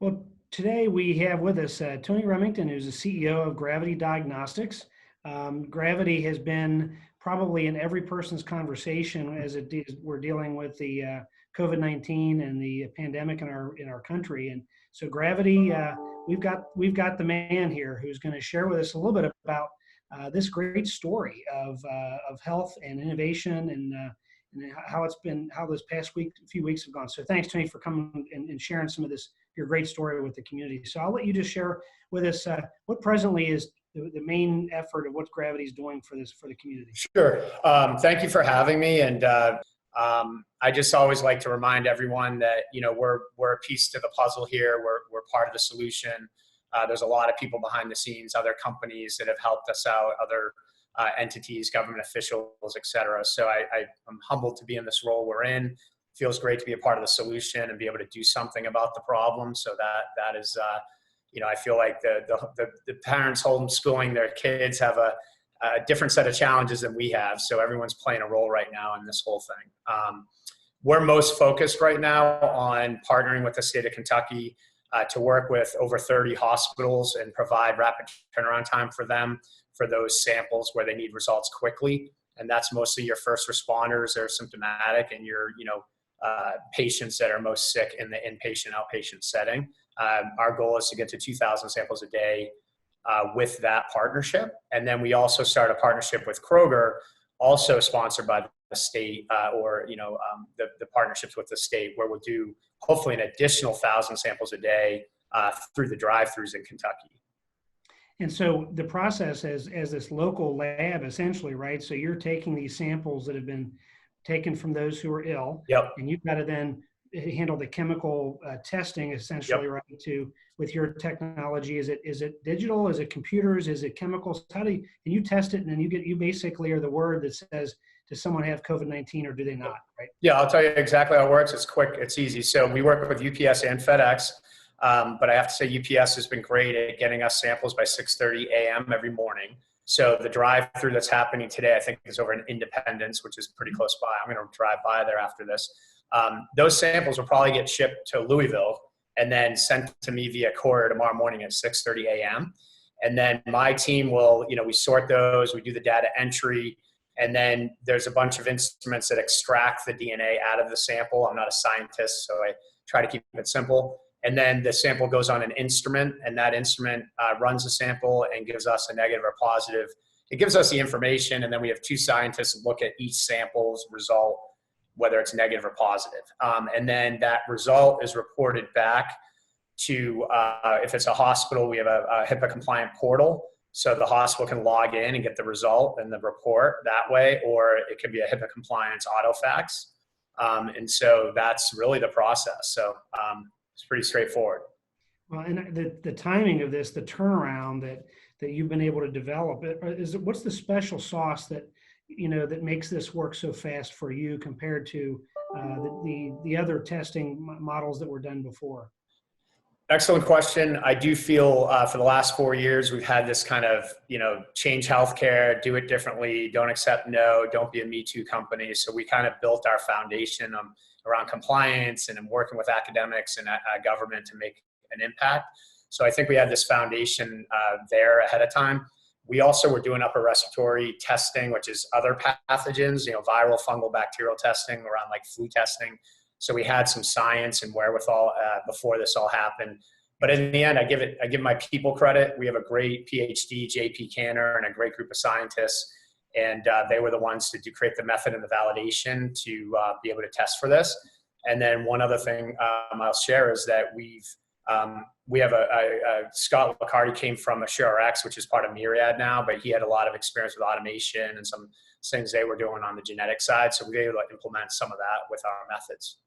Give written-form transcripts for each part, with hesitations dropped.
Well, today we have with us Tony Remington, who's the CEO of Gravity Diagnostics. Gravity has been probably in every person's conversation as we're dealing with the COVID-19 and the pandemic in our country. And so, Gravity, we've got the man here who's going to share with us a little bit about this great story of health and innovation and how this past few weeks have gone. So, thanks, Tony, for coming and sharing some of this your great story with the community. So I'll let you just share with us what presently is the main effort of what Gravity is doing for the community. Sure. Thank you for having me. And I just always like to remind everyone that, we're a piece to the puzzle here. We're part of the solution. There's a lot of people behind the scenes, other companies that have helped us out, other entities, government officials, et cetera. So I'm humbled to be in this role we're in. Feels great to be a part of the solution and be able to do something about the problem. So that is, I feel like the parents homeschooling their kids have a different set of challenges than we have. So everyone's playing a role right now in this whole thing. We're most focused right now on partnering with the state of Kentucky to work with over 30 hospitals and provide rapid turnaround time for them for those samples where they need results quickly. And that's mostly your first responders that are symptomatic and your, patients that are most sick in the inpatient, outpatient setting. Our goal is to get to 2,000 samples a day with that partnership. And then we also start a partnership with Kroger, also sponsored by the state or the partnerships with the state, where we'll do hopefully an additional 1,000 samples a day through the drive-throughs in Kentucky. And so the process as this local lab, essentially, right? So you're taking these samples that have been taken from those who are ill, Yep. And you've got to then handle the chemical testing, essentially, Yep. right? With your technology, is it digital? Is it computers? Is it chemicals? And you test it, and then you basically are the word that says, does someone have COVID-19 or do they not? Right? Yeah, I'll tell you exactly how it works. It's quick, it's easy. So we work with UPS and FedEx, but I have to say UPS has been great at getting us samples by 6:30 a.m. every morning. So the drive-through that's happening today, I think, is over in Independence, which is pretty close by. I'm going to drive by there after this. Those samples will probably get shipped to Louisville and then sent to me via courier tomorrow morning at 6:30 a.m. And then my team will, we sort those, we do the data entry, and then there's a bunch of instruments that extract the DNA out of the sample. I'm not a scientist, so I try to keep it simple. And then the sample goes on an instrument, and that instrument runs the sample and gives us a negative or positive. It gives us the information, and then we have two scientists look at each sample's result, whether it's negative or positive. And then that result is reported back to, if it's a hospital, we have a HIPAA-compliant portal. So the hospital can log in and get the result and the report that way, or it could be a HIPAA compliance autofax. And so that's really the process. So it's pretty straightforward. Well, and the timing of this, the turnaround that you've been able to develop, what's the special sauce that makes this work so fast for you compared to the other testing models that were done before? Excellent question. I do feel for the last 4 years, we've had this kind of, change healthcare, do it differently, don't accept no, don't be a Me Too company. So we kind of built our foundation around compliance and working with academics and government to make an impact. So I think we had this foundation there ahead of time. We also were doing upper respiratory testing, which is other pathogens, viral, fungal, bacterial testing around like flu testing. So we had some science and wherewithal before this all happened. But in the end, I give my people credit. We have a great PhD, JP Canner, and a great group of scientists. And they were the ones to create the method and the validation to be able to test for this. And then one other thing I'll share is that we have Scott Liccardi came from AssureRx, which is part of Myriad now, but he had a lot of experience with automation and some things they were doing on the genetic side. So we were able to implement some of that with our methods.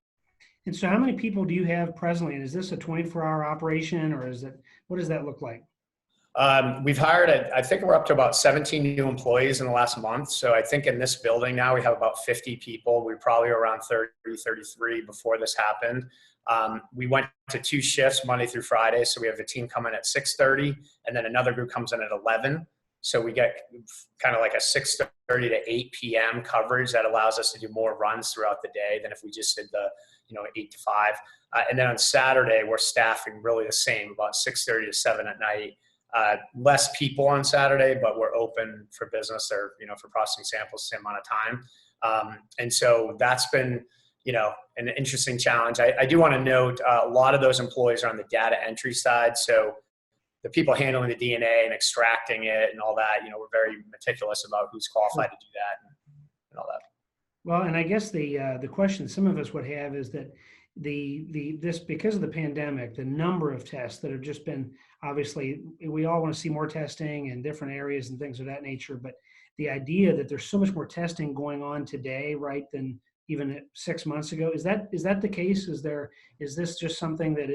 And so how many people do you have presently? And is this a 24-hour operation, or what does that look like? We've hired, I think we're up to about 17 new employees in the last month. So I think in this building now we have about 50 people. We probably were around 30, 33 before this happened. We went to 2 shifts, Monday through Friday. So we have the team come in at 6:30 and then another group comes in at 11. So we get kind of like a 6:30 to 8 p.m. coverage that allows us to do more runs throughout the day than if we just did the 8 to 5. And then on Saturday, we're staffing really the same, about 6:30 to 7 at night. Less people on Saturday, but we're open for business or, for processing samples the same amount of time. And so that's been, an interesting challenge. I do want to note a lot of those employees are on the data entry side. So the people handling the DNA and extracting it and all that, we're very meticulous about who's qualified to do that and all that. Well, and I guess the question some of us would have is that this because of the pandemic, the number of tests that have just been, obviously we all want to see more testing in different areas and things of that nature, but the idea that there's so much more testing going on today, right, than even 6 months ago, is that the case? Is this just something that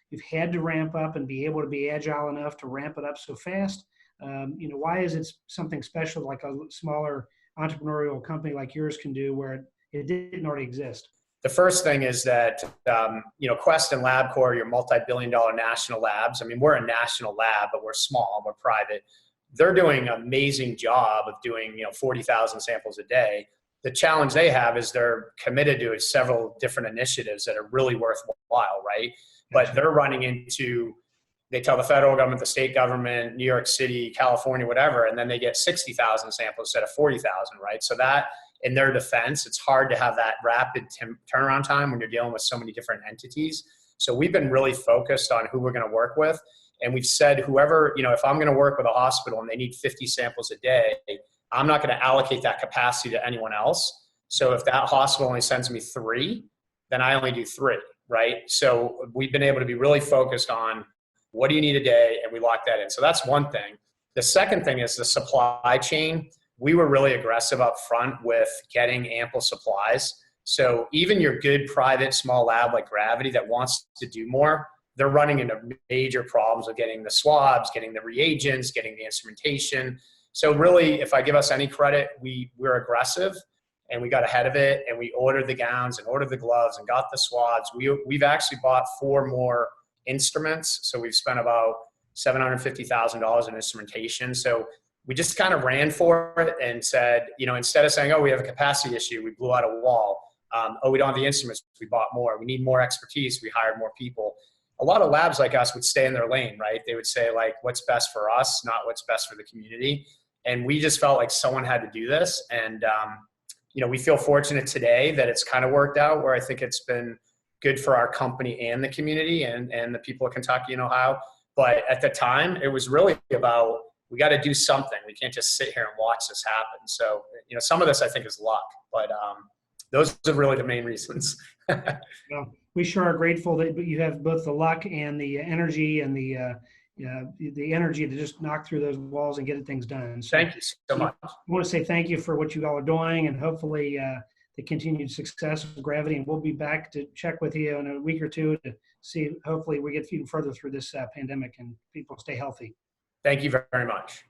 you've had to ramp up and be able to be agile enough to ramp it up so fast? Why is it something special like a smaller entrepreneurial company like yours can do where it didn't already exist? The first thing is that, Quest and LabCorp, your multi-billion-dollar national labs. I mean, we're a national lab, but we're small, we're private. They're doing an amazing job of doing, 40,000 samples a day. The challenge they have is they're committed to several different initiatives that are really worthwhile, right? But they're running into, they tell the federal government, the state government, New York City, California, whatever, and then they get 60,000 samples instead of 40,000, right? So that, in their defense, it's hard to have that rapid turnaround time when you're dealing with so many different entities. So we've been really focused on who we're going to work with. And we've said, whoever, if I'm going to work with a hospital and they need 50 samples a day, I'm not going to allocate that capacity to anyone else. So if that hospital only sends me 3, then I only do 3, right? So we've been able to be really focused on what do you need a day, and we lock that in. So that's one thing. The second thing is the supply chain. We were really aggressive up front with getting ample supplies. So even your good private small lab like Gravity that wants to do more, they're running into major problems of getting the swabs, getting the reagents, getting the instrumentation. So really, if I give us any credit, we're aggressive and we got ahead of it and we ordered the gowns and ordered the gloves and got the swabs. We've actually bought 4 more instruments. So we've spent about $750,000 in instrumentation. So we just kind of ran for it and said, instead of saying, oh, we have a capacity issue, we blew out a wall. We don't have the instruments, we bought more. We need more expertise, we hired more people. A lot of labs like us would stay in their lane, right? They would say like, what's best for us, not what's best for the community. And we just felt like someone had to do this. And, we feel fortunate today that it's kind of worked out where I think it's been good for our company and the community and the people of Kentucky and Ohio. But at the time, it was really about, we got to do something. We can't just sit here and watch this happen. So, some of this I think is luck, but those are really the main reasons. Well, we sure are grateful that you have both the luck and the energy and the energy to just knock through those walls and get things done. So, thank you so much. I want to say thank you for what you all are doing and hopefully the continued success of Gravity. And we'll be back to check with you in a week or two to see, hopefully we get even further through this pandemic and people stay healthy. Thank you very much.